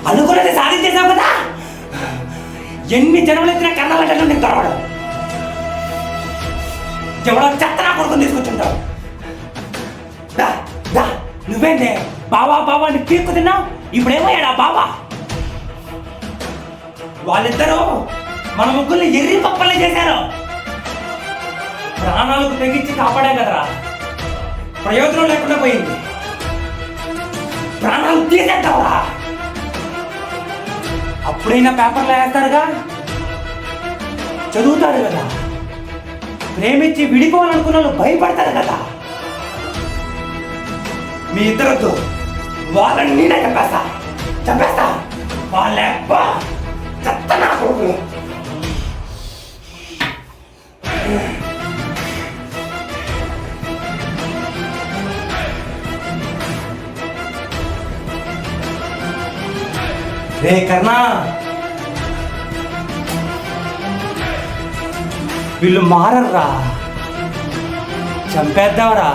అనుకున్నది సాధించేసావు కదా. ఎన్ని జన్మలు ఎత్తినా కన్నాలంటే నీకు దొరకడు. ఎవడో చెత్త నా కొడుకుని తీసుకొచ్చుంటావు. నువ్వేందే బావా బావా అని పీక్కు తిన్నావు. ఇప్పుడేమయ్యాడా బావా? వాళ్ళిద్దరూ మన ముగ్గుల్ని ఎర్రి పప్పల్ని చేశారు. ప్రాణాలకు తెగించి కాపాడా కదరా, ప్రయోజనం లేకుండా పోయింది. ప్రాణాలు తీసేద్దావురా. అప్పుడైనా పేపర్లో వేస్తారుగా, చదువుతారు కదా. ప్రేమించి విడిపోవాలనుకున్న వాళ్ళు భయపడతారు కదా. మీ ఇద్దరొద్దు, వాళ్ళని నేనే చంపేస్తా. వాళ్ళే చెత్త నా కొడుకు. రే కర్ణా, వీళ్ళు మారర్రా. చంపేద్దావరా.